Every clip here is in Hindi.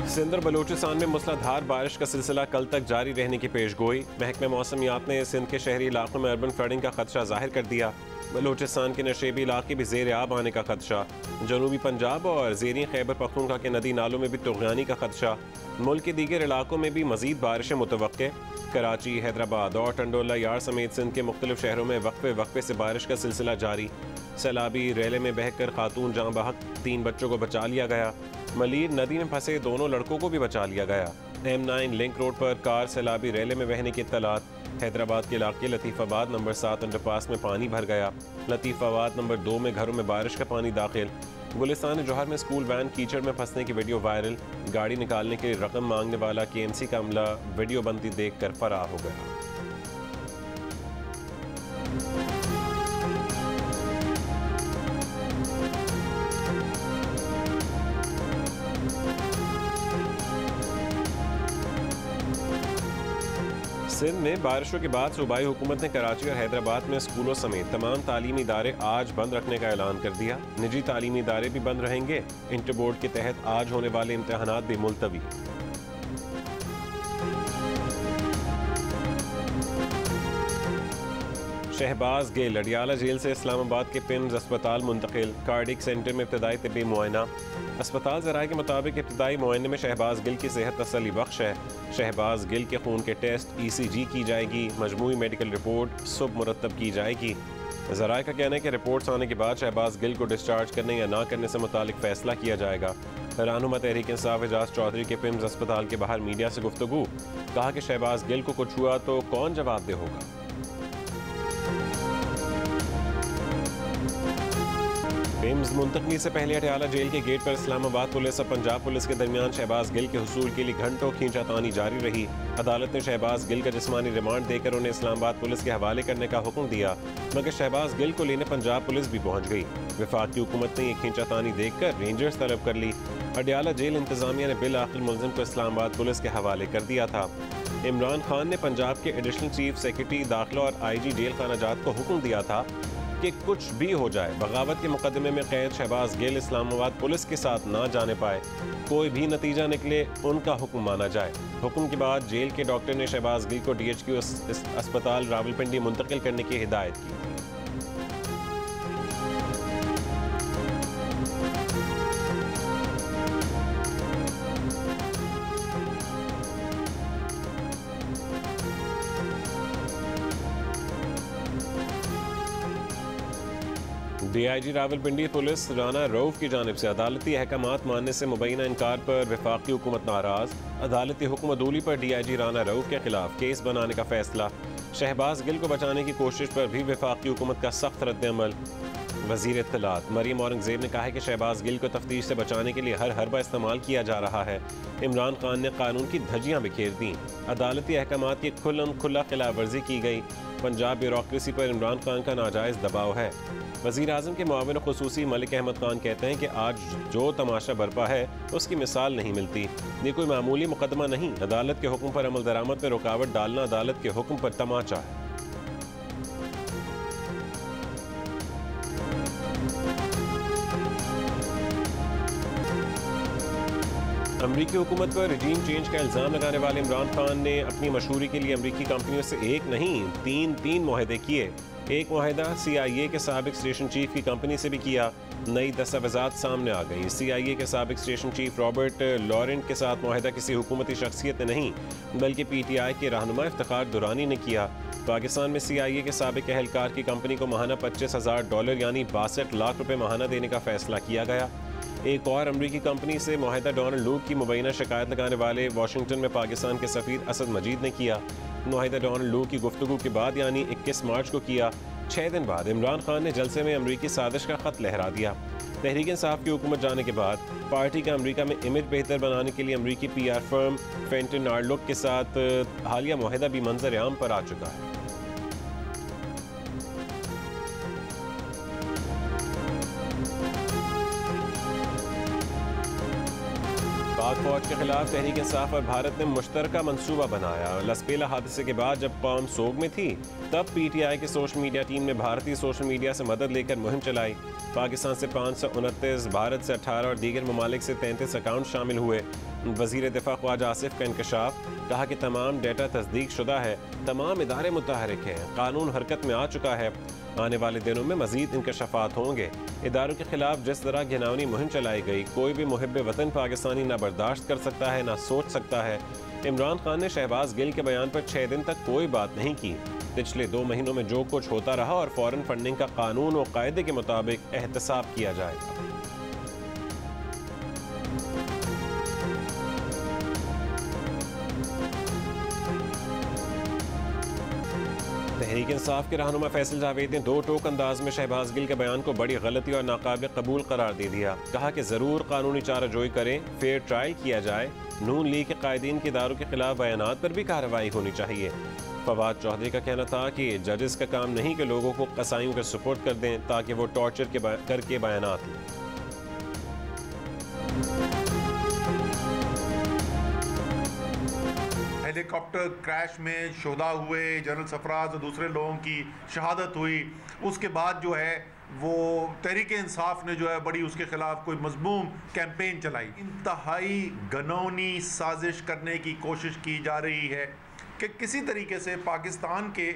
सिंध और बलूचिस्तान में मूसलाधार बारिश का सिलसिला कल तक जारी रहने की पेशगोई। महकमे मौसमियात ने सिंध के शहरी इलाकों में अर्बन फ्लडिंग का खदशा जाहिर कर दिया। बलूचिस्तान के नशेबी इलाके भी ज़ेर आब आने का खदशा। जनूबी पंजाब और ज़ेरी खैबर पख्तूनख्वा के नदी नालों में भी तुग़यानी का खदशा। मुल्क के दीगर इलाकों में भी मज़ीद बारिशें मुतवक्के। कराची, हैदराबाद और टंडोला यार्ड समेत सिंध के मुख्तलिफ शहरों में वक्फे वक्फे से बारिश का सिलसिला जारी। सैलाबी रेले में बहकर खातून जाँ बहक, 3 बच्चों को बचा लिया गया। मलीर नदी में फंसे 2 लड़कों को भी बचा लिया गया। M9 लिंक रोड पर कार सैलाबी रेले में बहने की इत्तलात। हैदराबाद के इलाके लतीफ़ाबाद नंबर 7 अंडरपास में पानी भर गया। लतीफ़ाबाद नंबर 2 में घरों में बारिश का पानी दाखिल। गुलिस्तान जौहर में स्कूल वैन कीचड़ में फंसने की वीडियो वायरल। गाड़ी निकालने के लिए रकम मांगने वाला KMC का अमला वीडियो बनती देखकर फरार हो गया। सिंध में बारिशों के बाद सूबाई हुकूमत ने कराची और हैदराबाद में स्कूलों समेत तमाम तालीमी इदारे आज बंद रखने का ऐलान कर दिया। निजी तालीमी इदारे भी बंद रहेंगे। इंटर बोर्ड के तहत आज होने वाले इम्तहानात भी मुलतवी। शहबाज गिल अडियाला जेल से इस्लामाबाद के पिम्स अस्पताल मुंतकिल। कार्डिक सेंटर में इब्तदाई तिब्बी मुआयना। अस्पताल ज़राए के मुताबिक इब्तदाई मुआयने में शहबाज गिल की सेहत तसल्ली बख्श है। शहबाज गिल के खून के टेस्ट ECG की जाएगी। मजमूई मेडिकल रिपोर्ट सुबह मुरतब की जाएगी। ज़राए का कहना है कि रिपोर्ट्स आने के बाद शहबाज गिल को डिस्चार्ज करने या ना करने से मुतालिक फ़ैसला किया जाएगा। रहनुमा तहरीक इंसाफ एजाज चौधरी के पिम्स अस्पताल के बाहर मीडिया से गुफ्तगू। कहा कि शहबाज गिल को कुछ हुआ तो कौन जवाबदेह होगा। पिम्स मुंतकली से पहले अटियाला जेल के गेट पर इस्लामाबाद पुलिस और पंजाब पुलिस के दरमियान शहबाज गिल के हुसूल के लिए घंटों खींचातानी जारी रही। अदालत ने शहबाज गिल का जिस्मानी रिमांड देकर उन्हें इस्लामाबाद पुलिस के हवाले करने का हुक्म दिया, मगर शहबाज गिल को लेने पंजाब पुलिस भी पहुंच गई। वफाकी हुकूमत ने ये खींचातानी देखकर रेंजर्स तलब कर ली। अटियाला जेल इंतजामिया ने बिल आखिर मुलजिम को इस्लामाबाद पुलिस के हवाले कर दिया था। इमरान खान ने पंजाब के एडिशनल चीफ सेक्रेटरी दाखिला और IG जेल खानाजात को हुक्म दिया था कि कुछ भी हो जाए बगावत के मुकदमे में कैद शहबाज गिल इस्लामाबाद पुलिस के साथ ना जाने पाए। कोई भी नतीजा निकले उनका हुक्म माना जाए। हुक्म के बाद जेल के डॉक्टर ने शहबाज गिल को DHQ अस्पताल रावलपिंडी मुंतकिल करने की हिदायत की। DIG रावलपिंडी पुलिस राना रऊफ की जानिब से अदालती अहकामात मानने से मुबैना इनकार पर वफाकी हुकूमत नाराज। अदालती हुक्म अदूली पर DIG राना रऊफ के खिलाफ केस बनाने का फैसला। शहबाज गिल को बचाने की कोशिश पर भी वफाकी हुकूमत का सख्त रद्द-ए-अमल। वज़ीर इत्तलात मरियम औरंगज़ेब ने कहा है कि शहबाज गिल को तफ्तीश से बचाने के लिए हर हरबा इस्तेमाल किया जा रहा है। इमरान खान ने कानून की धज्जियां बिखेर दी। अदालती अहकामात की खुल्लम खुल्ला खिलाफ वर्जी की गई। पंजाब ब्यूरोक्रेसी पर इमरान खान का नाजायज़ दबाव है। वज़ीर आज़म के मुआविन ख़ुसूसी मलिक अहमद खान कहते हैं कि आज जो तमाशा बरपा है उसकी मिसाल नहीं मिलती। ये कोई मामूली मुकदमा नहीं। अदालत के हुक्म पर अमल दरामद में रुकावट डालना अदालत के हुक्म पर तमाचा है। अमरीकी हुकूमत पर रजीम चेंज का इल्ज़ाम लगाने वाले इमरान खान ने अपनी मशहूरी के लिए अमरीकी कंपनियों से एक नहीं तीन मुआहदे किए। एक मुआहदा CIA के साबिक स्टेशन चीफ की कंपनी से भी किया। नई दस्तावेज़ात सामने आ गई। CIA के साबिक स्टेशन चीफ रॉबर्ट लॉरेंट के साथ मुआहदा किसी हुकूमती शख्सियत ने नहीं बल्कि PTI के रहनुमा इफ्तिखार दुरानी ने किया। पाकिस्तान में CIA के साबिक एहलकार की कंपनी को माहाना $25,000 यानी 62 लाख रुपए माहाना देने का फैसला किया गया। एक और अमरीकी कंपनी से मुआहदा डोनाल्ड लूक की मुबैना शिकायत लगाने वाले वाशिंगटन में पाकिस्तान के सफ़ीर असद मजीद ने किया। मुआहदा डोनाल्ड लूक की गुफ्तगू के बाद यानी 21 मार्च को किया। 6 दिन बाद इमरान खान ने जलसे में अमरीकी साजिश का खत लहरा दिया। तहरीक इंसाफ की हुकूमत जाने के बाद पार्टी का अमरीका में इमेज बेहतर बनाने के लिए अमरीकी PR फर्म फेंटन आर्लुक के साथ हालिया मुआहदा भी मंजर आम पर आ चुका है। पाक फौज के खिलाफ तहरीक इंसाफ और भारत ने मुश्तरका मंसूबा बनाया। लसपेला हादसे के बाद जब कौम सोग में थी तब PTI की सोशल मीडिया टीम ने भारतीय सोशल मीडिया से मदद लेकर मुहिम चलाई। पाकिस्तान से 529, भारत से 18 और दीगर ममालिक से 33 अकाउंट शामिल हुए। वज़ीर दिफा ख्वाजा आसिफ का इंकशाफ, कहा कि तमाम डेटा तस्दीक शुदा है, तमाम इदारे मुतहरिक हैं, कानून हरकत में आ चुका है। आने वाले दिनों में मजीद इंकशाफात होंगे। इदारों के खिलाफ जिस तरह घिनौनी मुहिम चलाई गई, कोई भी मुहिब्बे वतन पाकिस्तानी ना बर्दाश्त कर सकता है ना सोच सकता है। इमरान खान ने शहबाज गिल के बयान पर 6 दिन तक कोई बात नहीं की। पिछले 2 महीनों में जो कुछ होता रहा और फॉरेन फंडिंग का कानून और कायदे के मुताबिक एहतसाब किया जाएगा। तहरीक इंसाफ के रहनुमा फैसल जावेद ने 2 टोक अंदाज में शहबाज गिल के बयान को बड़ी गलती और नाकाबिल कबूल करार दे दिया। कहा कि ज़रूर कानूनी चाराजोई करें, फेयर ट्रायल किया जाए। नून लीग के कायदीन के इदारों के खिलाफ बयानात पर भी कार्रवाई होनी चाहिए। फवाद चौधरी का कहना था कि जजेस का काम नहीं कि लोगों को कसाईयों का सपोर्ट कर दें ताकि वो टॉर्चर करके बयानात लें। हेलीकॉप्टर क्रैश में शोधा हुए जनरल सरफराज और दूसरे लोगों की शहादत हुई। उसके बाद जो है वो तहरीक इंसाफ ने जो है बड़ी उसके खिलाफ कोई मजमूम कैंपेन चलाई। इंतहाई घनौनी साजिश करने की कोशिश की जा रही है कि किसी तरीके से पाकिस्तान के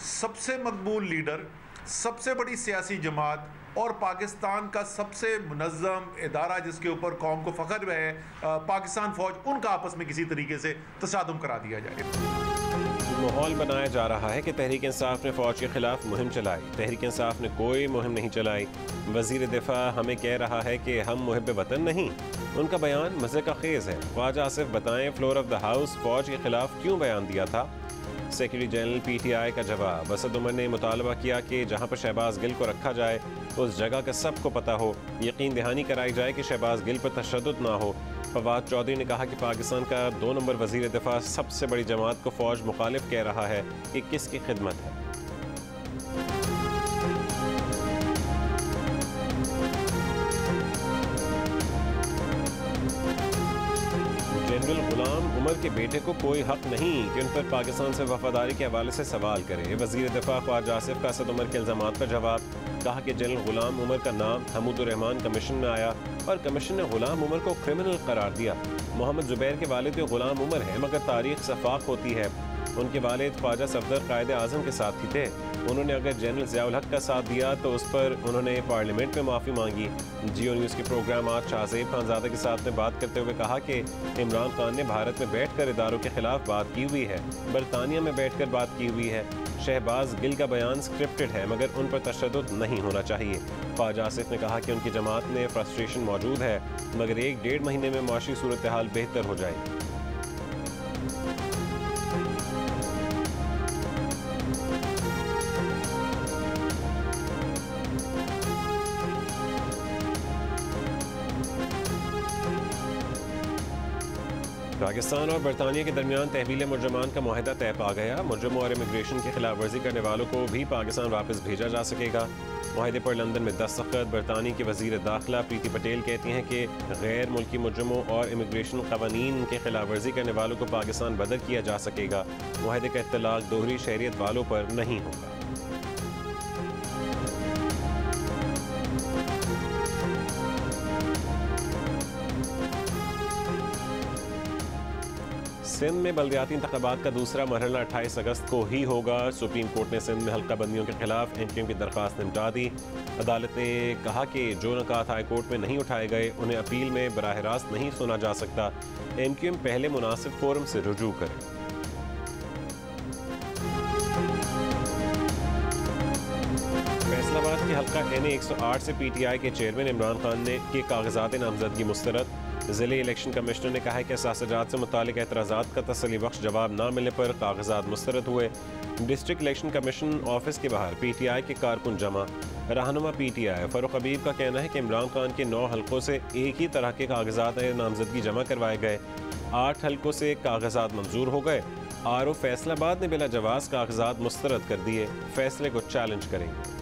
सबसे मकबूल लीडर, सबसे बड़ी सियासी जमात और पाकिस्तान का सबसे मुनज़्ज़म इदारा जिसके ऊपर कौम को फ़ख्र है, पाकिस्तान फ़ौज, उनका आपस में किसी तरीके से तसादुम करा दिया जाए। माहौल बनाया जा रहा है कि तहरीक इंसाफ ने फ़ौज के खिलाफ मुहिम चलाई। तहरीक इंसाफ ने कोई मुहिम नहीं चलाई। वज़ीर दिफा हमें कह रहा है कि हम मुहिब वतन नहीं। उनका बयान मज़े का खेज़ है। ख्वाजा आसिफ बताएं फ्लोर ऑफ द हाउस फ़ौज के खिलाफ क्यों बयान दिया था। सेक्रेटरी जनरल PTI का जवाब, असद उमर ने मुतालबा किया कि जहाँ पर शहबाज गिल को रखा जाए उस जगह का सबको पता हो, यकीन दहानी कराई जाए कि शहबाज गिल पर तशद्दुद ना हो। फवाद चौधरी ने कहा कि पाकिस्तान का 2 नंबर वज़ीर दिफा सबसे बड़ी जमात को फ़ौज मुखालिफ कह रहा है कि किसकी खिदमत है। जनरल गुलाम उमर के बेटे को कोई हक नहीं कि उन पर पाकिस्तान से वफादारी के हवाले से सवाल करे। वज़ीर दिफा ख्वाजा आसिफ का असद उमर के इल्ज़ामात पर जवाब, कहा कि जनरल गुलाम उमर का नाम हमूदुर रहमान कमीशन में आया और कमीशन ने गुलाम उमर को क्रिमिनल करार दिया। मोहम्मद जुबैर के वालिद गुलाम उमर हैं मगर तारीख सफाक होती है। उनके वालिद ख्वाजा सफदर कायदे आज़म के साथ ही थे। उन्होंने अगर जनरल ज़ियाउल हक का साथ दिया तो उस पर उन्होंने पार्लियामेंट में माफ़ी मांगी। जियो न्यूज़ के प्रोग्राम आज शाहज़ेब खानज़ादा के साथ में बात करते हुए कहा कि इमरान खान ने भारत में बैठकर इदारों के खिलाफ बात की हुई है, बरतानिया में बैठकर बात की हुई है। शहबाज गिल का बयान स्क्रिप्टेड है मगर उन पर तशद्दुद नहीं होना चाहिए। ख्वाजा आसिफ ने कहा कि उनकी जमात में फ्रस्ट्रेशन मौजूद है मगर 1-1.5 महीने में माशी सूरत हाल बेहतर हो जाएगी। पाकिस्तान और बरतानिया के दरमियान तहवील मुजरमान का मुआहदा तय पा गया। मुजरमों और इमिग्रेशन की खिलाफ वर्जी करने वालों को भी पाकिस्तान वापस भेजा जा सकेगा। मुआहदे पर लंदन में दस्तखत। बरतानिया की वज़ीर दाखिला प्रीति पटेल कहती हैं कि गैर मुल्की मुजरमों और इमिग्रेशन क़वानीन के खिलाफ वर्जी करने वालों को पाकिस्तान बदर किया जा सकेगा। मुआहदे का इत्तलाक दोहरी शहरियत वालों पर नहीं होगा। सिंध में बल्दियाती इंतखाबात का दूसरा मरहला 28 अगस्त को ही होगा। सुप्रीम कोर्ट ने सिंध में हल्का बंदियों के खिलाफ MQM की दरख्वास्त निपटा दी। अदालत ने कहा कि जो निकात हाई कोर्ट में नहीं उठाए गए उन्हें अपील में बराह रास्त नहीं सुना जा सकता। MQM पहले मुनासिब फोरम से रुजू करे। फैसलाबाद के हल्का NA 108 से PTI के चेयरमैन इमरान खान ने के कागजात नामजदगी मुस्तरद। ज़िले इलेक्शन कमिश्नर ने कहा है कि असासजात से मुतालिक एतराज़ात का तसल्ली बख्श जवाब न मिलने पर कागजात मुस्तरद हुए। डिस्ट्रिक्ट इलेक्शन कमीशन ऑफिस के बाहर PTI के कारकुन जमा। रहनुमा PTI फ़ारूक हबीब का कहना है कि इमरान खान के 9 हल्कों से एक ही तरह के कागजात नामजदगी जमा करवाए गए। 8 हल्कों से कागजात मंजूर हो गए। RO फैसलाबाद ने बिला जवाज़ कागजात मुस्तरद कर दिए। फैसले को चैलेंज करेंगे।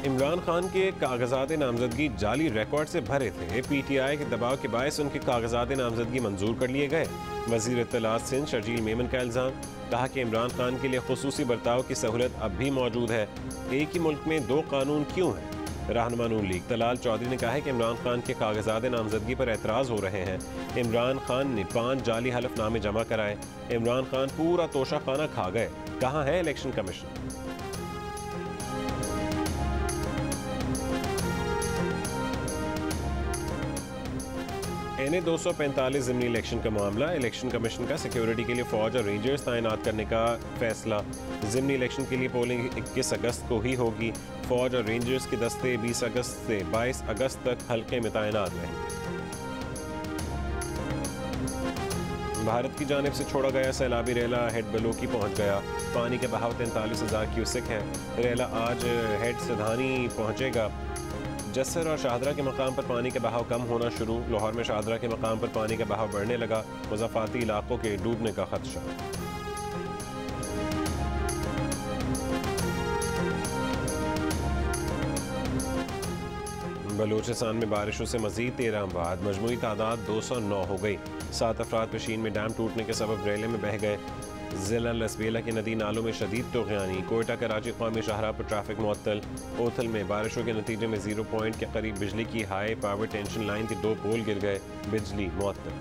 इमरान खान के कागजात नामजदगी जाली रिकॉर्ड से भरे थे। PTI के दबाव के बायस उनके कागजात नामजदगी मंजूर कर लिए गए। वज़ीर इत्तलात सिंध शर्जील मेमन का इल्ज़ाम, कहा कि इमरान खान के लिए खुसूसी बर्ताव की सहूलत अब भी मौजूद है। एक ही मुल्क में दो कानून क्यों हैं? रहनुमा नून लीग तलाल चौधरी ने कहा है कि इमरान खान के कागजात नामजदगी पर एतराज़ हो रहे हैं। इमरान खान ने 5 जाली हलफनामे जमा कराए। इमरान खान पूरा तोशा खाना खा गए। कहाँ है इलेक्शन कमीशन? NA 245 ज़िमनी इलेक्शन का मामला। इलेक्शन कमीशन का सिक्योरिटी के लिए फौज और रेंजर्स तैनात करने का फैसला। ज़िमनी इलेक्शन के लिए पोलिंग 21 अगस्त को ही होगी। फौज और रेंजर्स के दस्ते 20 अगस्त से 22 अगस्त तक हल्के में तैनात रहेंगे। भारत की जानिब से छोड़ा गया सैलाबी रेला हेड बलोकी पहुंच गया। पानी का बहाव 43,000 क्यूसेक है। रेला आज हेड सधानी पहुंचेगा। जस्सर और शाहदरा के मकाम पर पानी का बहाव कम होना शुरू। लाहौर में शाहदरा के मकाम पर पानी का बहाव बढ़ने लगा। मुज़ाफ़ाती इलाकों के डूबने का खदशा। बलूचिस्तान में बारिशों से मजीद 13 अमवात, मजमूई तादाद 209 हो गई। 7 अफराद पेशीन में डैम टूटने के सबब रेले में बह गए। ज़िला लसबेला के नदी नालों में शदीद तोग़यानी। कोयटा कराची क़ौमी शाहराह पर ट्रैफिक मुअत्तल। ओथल में बारिशों के नतीजे में 0 पॉइंट के करीब बिजली की हाई पावर टेंशन लाइन के 2 पोल गिर गए। बिजली मुअत्तल।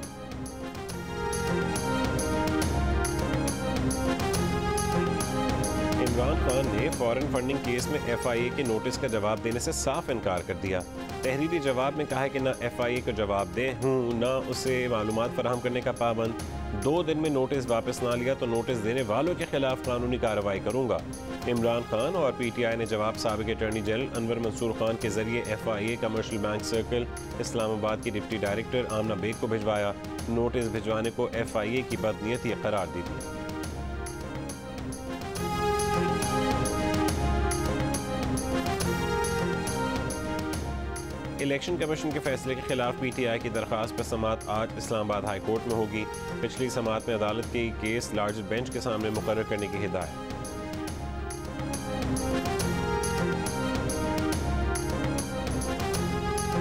इमरान खान ने फॉरेन फंडिंग केस में FIA के नोटिस का जवाब देने से साफ इनकार कर दिया। तहरीरी जवाब में कहा है कि न FIA को जवाब दे हूँ न उसे मालूमात फराहम करने का पाबंद। 2 दिन में नोटिस वापस ना लिया तो नोटिस देने वालों के खिलाफ कानूनी कार्रवाई करूंगा। इमरान खान और PTI ने जवाब साबिक अटॉर्नी जनरल अनवर मंसूर खान के जरिए FIA commercial bank circle Islamabad की डिप्टी डायरेक्टर आमना बेग को भिजवाया। नोटिस भिजवाने को FIA की बदनीयती करार दी थी। इलेक्शन कमीशन के फैसले के खिलाफ PTI की दरख्वास्त पर समाअत आज इस्लामाबाद हाई कोर्ट में होगी। पिछली समाअत में अदालत के केस लार्जर बेंच के सामने मुकर्रर करने की हिदायत।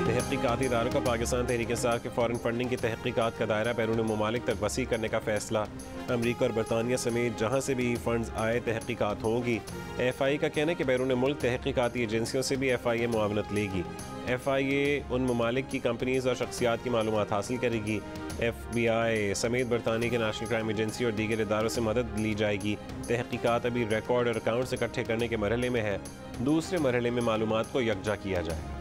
तहकीकाती इदारों का पाकिस्तान तहरीक इंसाफ के फॉरेन फंडिंग की तहकीकात का दायरा बैरून ममालिक तक वसी करने का फैसला। अमरीका और बरतानिया समेत जहाँ से भी फंड्स आए तहकीकात होंगी। FIA का कहना है कि बैरून मुल्क तहकीकाती एजेंसियों से भी FIA मुआवनत लेगी। FIA उन ममालिक की कंपनीज और शख्सियात की मालूमात हासिल करेगी। FBI समेत बरतानिया के नेशनल क्राइम एजेंसी और दीगर इदारों से मदद ली जाएगी। तहकीकात अभी रिकॉर्ड और अकाउंट्स इकट्ठे करने के मरहले में है। दूसरे मरहले में मालूमात को यकजा किया जाएगा।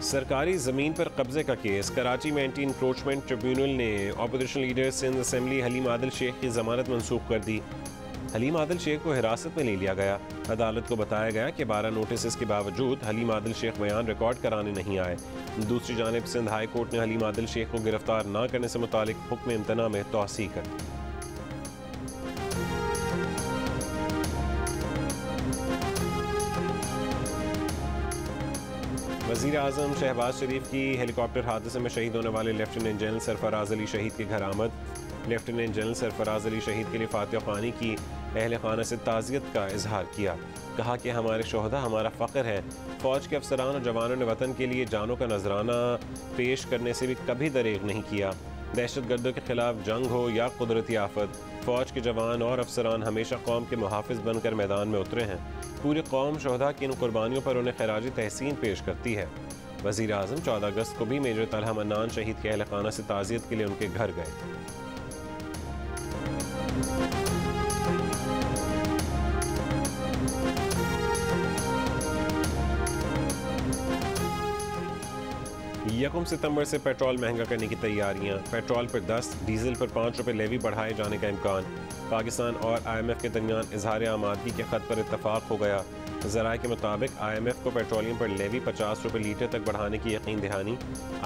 सरकारी ज़मीन पर कब्जे का केस। कराची में एंटी इंक्रोचमेंट ट्रिब्यूनल ने opposition leader Sindh assembly Halim Adil Sheikh की ज़मानत मनसूख कर दी। हलीम आदिल शेख को हिरासत में ले लिया गया। अदालत को बताया गया कि 12 नोटिस के बावजूद हलीम आदिल शेख बयान रिकॉर्ड कराने नहीं आए। दूसरी जानिब सिंध हाई कोर्ट ने हलीम आदिल शेख को गिरफ्तार न करने से मुतालिक हुक्म इम्तना में तौसीह कर दी। वज़ीर आज़म शहबाज शरीफ की हेलीकॉप्टर हादसे में शहीद होने वाले लेफ्टिनेंट जनरल सरफराज अली शहीद के घर आमद। लेफ्टिनेंट जनरल सरफराज अली शहीद के लिए फातिहा ख़्वानी की। अहल खाना से ताज़ियत का इजहार किया। कहा कि हमारे शोहदा हमारा फ़ख्र है। फ़ौज के अफसरान और जवानों ने वतन के लिए जानों का नजराना पेश करने से भी कभी दरेग नहीं किया। दहशत गर्दों के खिलाफ जंग हो या कुदरती आफत, फ़ौज के जवान और अफसरान हमेशा कौम के मुहाफ़िज़ बनकर मैदान में उतरे हैं। पूरी कौम शोहदा की इन कुर्बानियों पर उन्हें खराज तहसीन पेश करती है। वज़ीर आज़म 14 अगस्त को भी मेजर तलहा मन्नान शहीद के अहल खाना से ताज़ियत के लिए उनके घर गए। यकम सितंबर से पेट्रोल महंगा करने की तैयारियां। पेट्रोल पर 10, डीजल पर 5 रुपये लेवी बढ़ाए जाने का इम्कान। पाकिस्तान और IMF के दरमियान इजहार आमादगी के खत पर इत्तफाक हो गया। ज़राए के मुताबिक IMF को पेट्रोलियम पर लेवी 50 रुपये लीटर तक बढ़ाने की यकीन दहानी।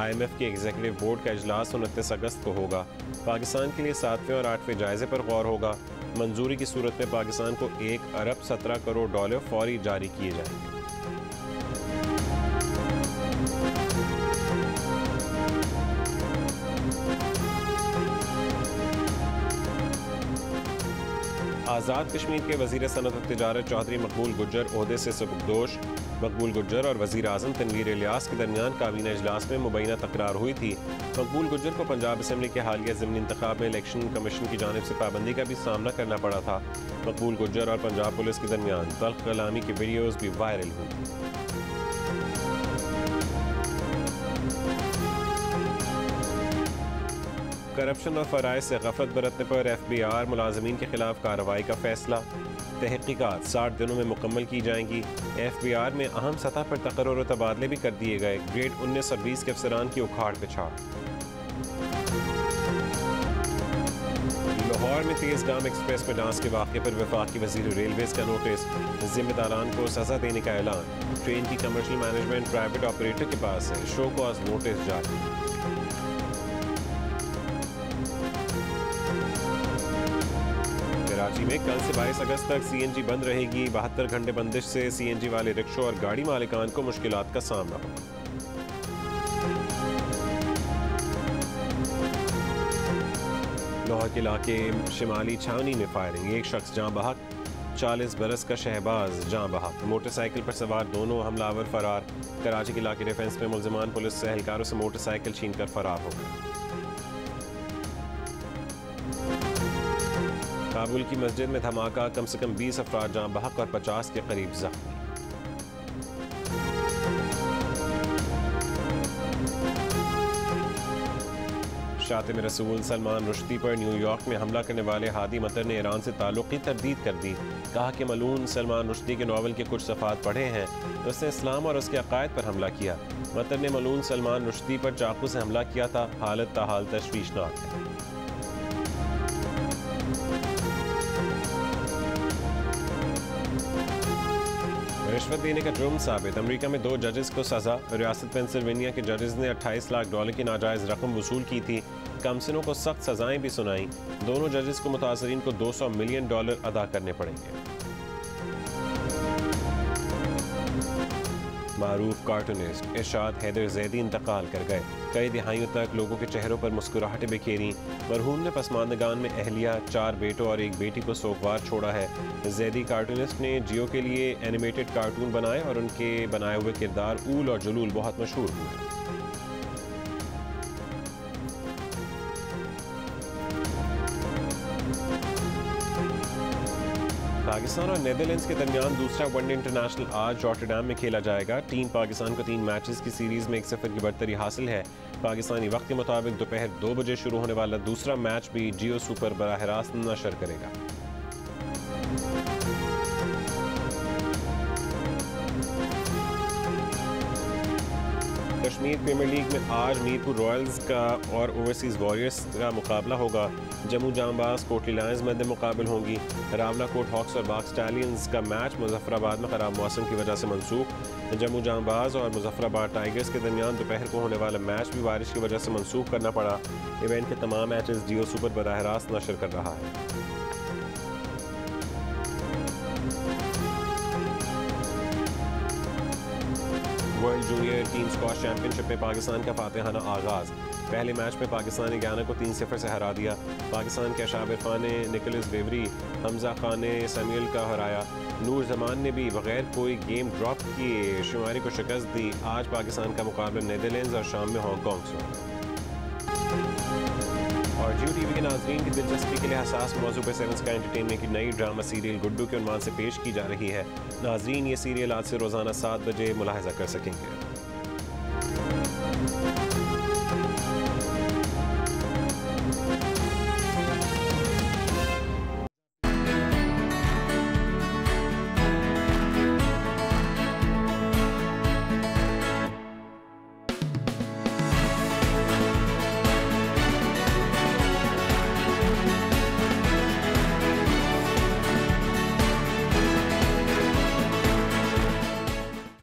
IMF के एग्जीक्यूटिव बोर्ड का इजलास 29 अगस्त को होगा। पाकिस्तान के लिए 7वें और 8वें जायजे पर गौर होगा। मंजूरी की सूरत में पाकिस्तान को $1 अरब 17 करोड़ फौरी जारी किए जाएंगे। आज़ाद कश्मीर के वज़ीर सनअत और तिजारत चौधरी मकबूल गुज्जर ओहदे से सुबुकदोश। मकबूल गुज्जर और वज़ीर आज़म तनवीर इलियास के दरमियान काबीना इजलास में मुबैना तकरार हुई थी। मकबूल गुज्जर को पंजाब असम्बली के हालिया ज़िमनी इंतखाब में इलेक्शन कमीशन की जानिब से पाबंदी का भी सामना करना पड़ा था। मकबूल गुज्जर और पंजाब पुलिस के दरमियान तल्ख कलामी की वीडियोज़ भी वायरल हुई। करप्शन और फ़राइज़ से गफलत बरतने पर FBI मुलाजमीन के खिलाफ कार्रवाई का फैसला। तहकीकात 60 दिनों में मुकम्मल की जाएंगी। FBI में अहम सतह पर तकर्रुर और तबादले भी कर दिए गए। ग्रेड 19 और 20 के अफसरान की उखाड़ पिछाड़। लाहौर में तेज़ गाम एक्सप्रेस में डांस के वाक़े पर वफाकी वज़ीर रेलवेज का नोटिस। जिम्मेदारान को सज़ा देने का ऐलान। ट्रेन की कमर्शियल मैनेजमेंट प्राइवेट ऑपरेटर के पास है। शो कॉज नोटिस जारी। कराची में कल से 22 अगस्त तक CNG बंद रहेगी। 72 घंटे बंदिश से CNG वाले रिक्शों और गाड़ी मालिकान को मुश्किलात का सामना होगा। लाहौर के इलाके शिमाली छावनी में फायरिंग। एक शख्स जाँ बहक। 40 बरस का शहबाज जाँ बहक। मोटरसाइकिल पर सवार दोनों हमलावर फरार। कराची के इलाके डिफेंस में मुल्जिमान पुलिस से एहलकारों से मोटरसाइकिल छीनकर फरार हो गए। काबुल की मस्जिद में धमाका। कम से कम 20 अफराद जाँ बहक और 50 के करीब जख्मी। शातिम रसूल सलमान रुश्दी पर न्यूयॉर्क में हमला करने वाले हादी मतर ने ईरान से ताल्लुक़ की तरदीद कर दी। कहा कि मलून सलमान रुश्दी के नावल के कुछ सफ़ात पढ़े हैं। उसने इस्लाम और उसके अक़ायद पर हमला किया। मतर ने मलून सलमान रुश्दी पर चाकू से हमला किया था। हालत ताहाल तशवीशनाक है। रिश्वत देने का जुर्म साबित। अमेरिका में 2 जजेस को सजा। रियासत पेंसिल्वेनिया के जजेस ने $28 लाख की नाजायज़ रकम वसूल की थी। कमसिनों को सख्त सजाएं भी सुनाई। दोनों जजेस को मुतासरीन को $200 मिलियन अदा करने पड़ेंगे। मारूफ कार्टूनिस्ट इरशाद हैदर ज़ैदी इंतकाल कर गए। कई दिहाइयों तक लोगों के चेहरों पर मुस्कुराहटें बिखेरी। मरहूम ने पसमानदगान में अहलिया, 4 बेटों और 1 बेटी को सोगवार छोड़ा है। ज़ैदी कार्टूनिस्ट ने जियो के लिए एनिमेटेड कार्टून बनाए और उनके बनाए हुए किरदार ऊल और जलूल बहुत मशहूर हुए। पाकिस्तान और नीदरलैंड्स के दरमियान दूसरा वनडे इंटरनेशनल आज रॉटरडैम में खेला जाएगा। टीम पाकिस्तान को 3 मैचेस की सीरीज में 1-0 की बढ़तरी हासिल है। पाकिस्तानी वक्त के मुताबिक दोपहर 2 बजे शुरू होने वाला दूसरा मैच भी जियो सुपर बराह रास्त नशर करेगा। कश्मीर प्रीमियर लीग में आज मीरपुर रॉयल्स का और ओवरसीज़ वॉरियर्स का मुकाबला होगा। जम्मू जांबाज कोटली लायंस मध्य मुकाबल होंगी। रावला कोट हॉक्स और बाग स्टैलियंस का मैच मुजफ्फराबाद में ख़राब मौसम की वजह से मनसूख। जम्मू जांबाज और मुजफ्फराबाद टाइगर्स के दरमियान दोपहर को होने वाला मैच भी बारिश की वजह से मनसूख करना पड़ा। इवेंट के तमाम मैचेस जियो सुपर बराह रास्त नशर कर रहा है। World junior team squash championship में पाकिस्तान का फातेहाना आगाज़। पहले मैच में पाकिस्तान ने गयाना को 3-0 से हरा दिया। पाकिस्तान के अशाब इरफान ने निकोलस वेवरी, हमजा खान ने सैमुअल का हराया। नूर जमान ने भी बगैर कोई गेम ड्रॉप किए शुमारी को शिकस्त दी। आज पाकिस्तान का मुकाबला नीदरलैंड्स और शाम में हांगकॉन्ग से होगा। और जियो टीवी के नाज़रीन की दिलचस्पी के लिए हसास मौजू पर 7 स्काई एंटरटेनमेंट की नई ड्रामा सीरियल गुड्डू के उन्वान से पेश की जा रही है। नाज़रीन ये सीरियल आज से रोज़ाना 7 बजे मुलाहिज़ा कर सकेंगे।